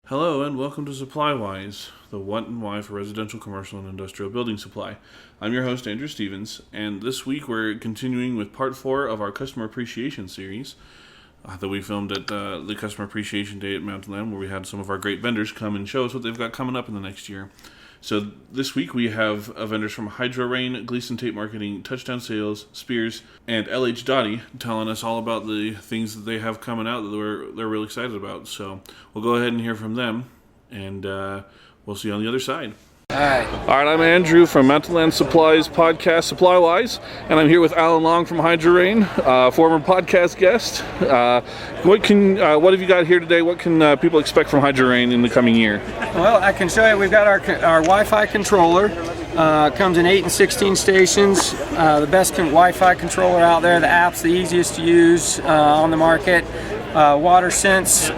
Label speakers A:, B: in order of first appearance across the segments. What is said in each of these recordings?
A: Hello and welcome to Supplywise, the what and why for residential, commercial, and industrial building supply. I'm your host, Andrew Stevens, and this week we're continuing with part 4 of our Customer Appreciation series that we filmed at the Customer Appreciation Day at Mountain Land, where we had some of our great vendors come and show us what they've got coming up in the next year. So this week we have vendors from HydroRain, Gleason-Tait Marketing, Touchdown Sales, Spears, and LH Dottie telling us all about the things that they have coming out that they're really excited about. So we'll go ahead and hear from them, and we'll see you on the other side. All right, I'm Andrew from Mountain Land Supplies podcast, Supplywise, and I'm here with Alan Long from HydroRain, former podcast guest. What have you got here today? What can people expect from HydroRain in the coming year?
B: Well, I can show you. We've got our Wi-Fi controller. Comes in 8 and 16 stations. The best Wi-Fi controller out there. The app's the easiest to use on the market. WaterSense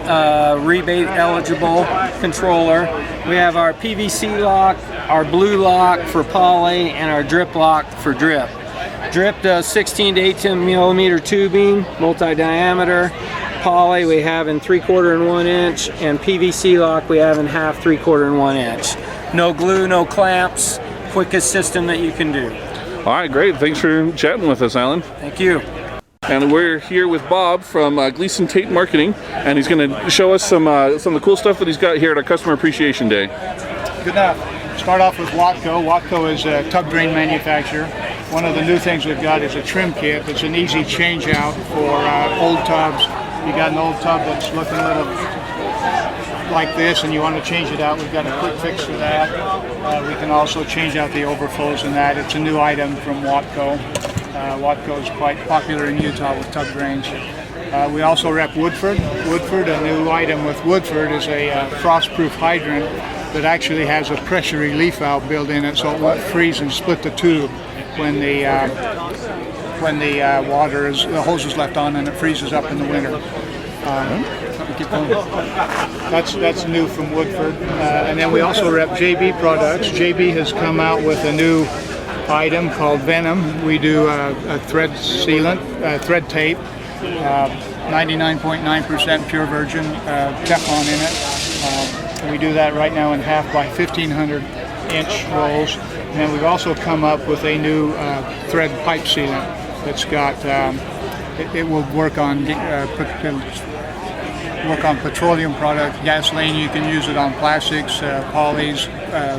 B: rebate eligible controller. We have our PVC lock, our blue lock for poly, and our drip lock for drip. Drip does 16 to 18 millimeter tubing, multi-diameter. Poly we have in 3/4 and 1 inch, and PVC lock we have in 1/2, 3/4, and 1 inch. No glue, no clamps. Quickest system that you can do.
A: All right, great. Thanks for chatting with us, Alan.
B: Thank you.
A: And we're here with Bob from Gleason-Tait Marketing, and he's going to show us some of the cool stuff that he's got here at our Customer Appreciation Day.
C: Good enough. Start off with Watco. Watco is a tub drain manufacturer. One of the new things we've got is a trim kit. It's an easy change out for old tubs. You got an old tub that's looking a little like this and you want to change it out, we've got a quick fix for that. We can also change out the overflows in that. It's a new item from Watco. Watco is quite popular in Utah with tub drains. We also rep Woodford. Woodford, a new item with Woodford, is a frost-proof hydrant that actually has a pressure relief valve built in it, so it won't freeze and split the tube when the the hose is left on and it freezes up in the winter. That's new from Woodford. And then we also rep JB products. JB has come out with a new item called Venom. We do a thread sealant, thread tape, 99.9% pure virgin Teflon in it. We do that right now in 1/2 by 1,500 inch rolls. And then we've also come up with a new thread pipe sealant that's got, it will work on petroleum products, gasoline. You can use it on plastics, polys,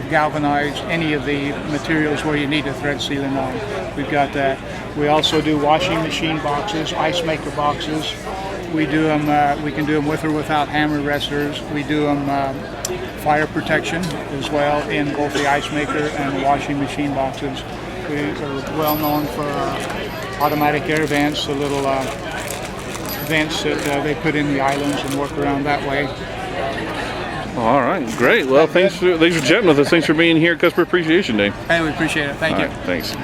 C: galvanized, any of the materials where you need a thread sealant on. We've got that. We also do washing machine boxes, ice maker boxes. We do them. We can do them with or without hammer resters. We do them fire protection as well in both the ice maker and the washing machine boxes. We are well known for automatic air vents, the little vents that they put in the islands and work around that way.
A: All right, great. Well, thanks for chatting with us. Thanks for being here at Customer Appreciation Day.
B: Hey, we appreciate it. Thank you.
A: Right, thanks.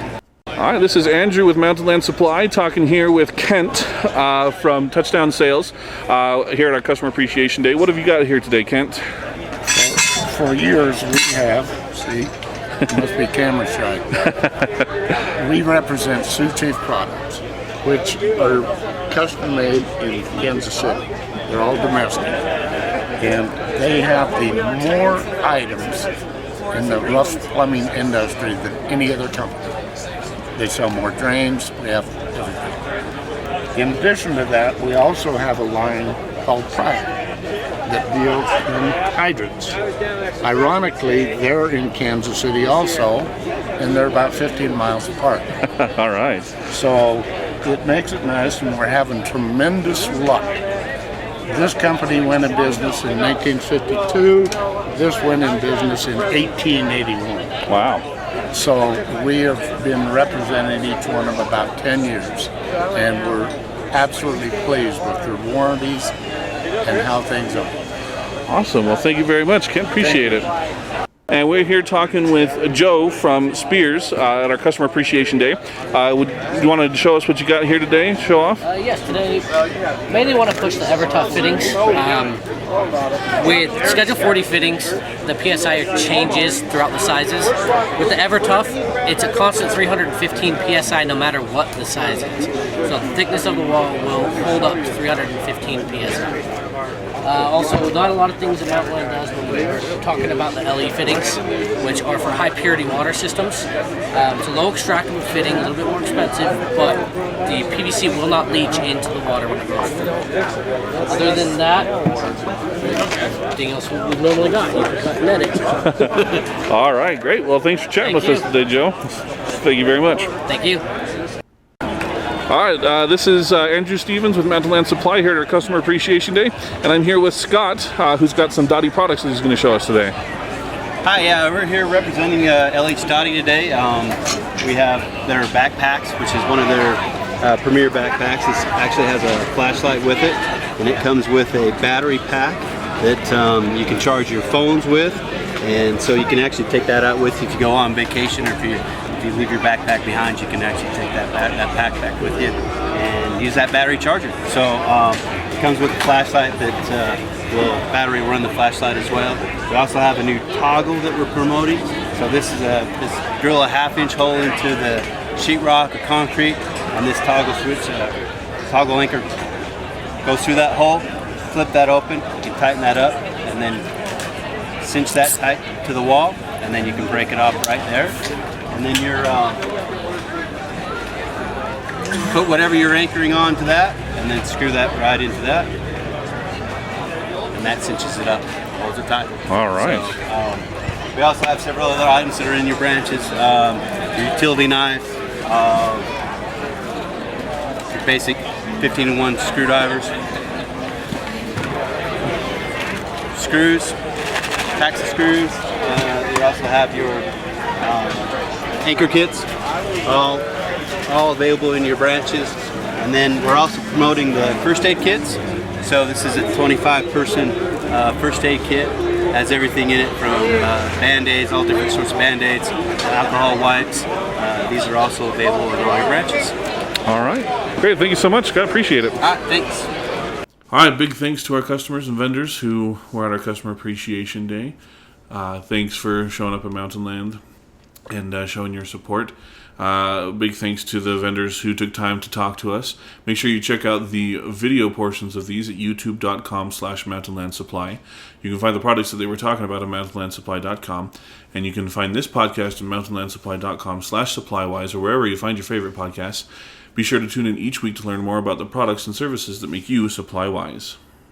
A: All right, this is Andrew with Mountain Land Supply talking here with Kent from Touchdown Sales here at our Customer Appreciation Day. What have you got here today, Kent?
D: For years we have, see, it must be camera shy. We represent Sioux Chief products, which are custom made in Kansas City. They're all domestic. And they have the more items in the rough plumbing industry than any other company. They sell more drains, we have everything. In addition to that, we also have a line called Pride that deals in hydrants. Ironically, they're in Kansas City also, and they're about 15 miles apart.
A: All right.
D: So it makes it nice, and we're having tremendous luck. This company went in business in 1952. This went in business in 1881.
A: Wow.
D: So we have been representing each one of about 10 years, and we're absolutely pleased with their warranties and how things are.
A: Awesome. Well, thank you very much, Kent. Appreciate it. And we're here talking with Joe from Spears at our Customer Appreciation Day. You want to show us what you got here today? Show off?
E: Yes, today mainly want to push the EverTough fittings. With Schedule 40 fittings, the PSI changes throughout the sizes. With the EverTough, it's a constant 315 PSI no matter what the size is. So the thickness of the wall will hold up to 315 PSI. Also, not a lot of things that Mountain Land does, but we're talking about the LE fittings, which are for high purity water systems. It's a low extractable fitting, a little bit more expensive, but the PVC will not leach into the water when it goes through. Other than that, everything else we've normally got. You can cut and edit.
A: All right, great. Well, thanks for chatting with us today, Joe. Thank you very much.
E: Thank you.
A: All right, this is Andrew Stevens with Mountain Land Supply here at our Customer Appreciation Day, and I'm here with Scott, who's got some Dottie products that he's going to show us today.
F: Hi, yeah, we're here representing LH Dottie today. We have their backpacks, which is one of their premier backpacks. This actually has a flashlight with it, and it comes with a battery pack that you can charge your phones with, and so you can actually take that out with you if you go on vacation, or if you leave your backpack behind, you can actually take that pack back with you and use that battery charger. So it comes with a flashlight that the battery will run the flashlight as well. We also have a new toggle that we're promoting. So this is drill a 1/2-inch hole into the sheetrock or concrete, and this toggle switch, toggle anchor goes through that hole. Flip that open, you can tighten that up, and then cinch that tight to the wall, and then you can break it off right there. And then you're put whatever you're anchoring onto that, and then screw that right into that, and that cinches it up, holds it tight.
A: All right.
F: So, we also have several other items that are in your branches. Your utility knife, your basic 15-in-1 screwdrivers, screws, packs of screws. You also have your anchor kits, all available in your branches. And then we're also promoting the first aid kits. So this is a 25-person first aid kit. Has everything in it from Band-Aids, all different sorts of Band-Aids, alcohol wipes. These are also available in all your branches.
A: All right. Great. Thank you so much, Scott. Appreciate it.
F: All right, thanks.
A: All right. Big thanks to our customers and vendors who were at our Customer Appreciation Day. Thanks for showing up at Mountain Land and showing your support. Big thanks to the vendors who took time to talk to us. Make sure you check out the video portions of these at youtube.com/mountainlandsupply. You can find the products that they were talking about at mountainlandsupply.com, and you can find this podcast at mountainlandsupply.com/supplywise, or wherever you find your favorite podcasts. Be sure to tune in each week to learn more about the products and services that make you supply wise.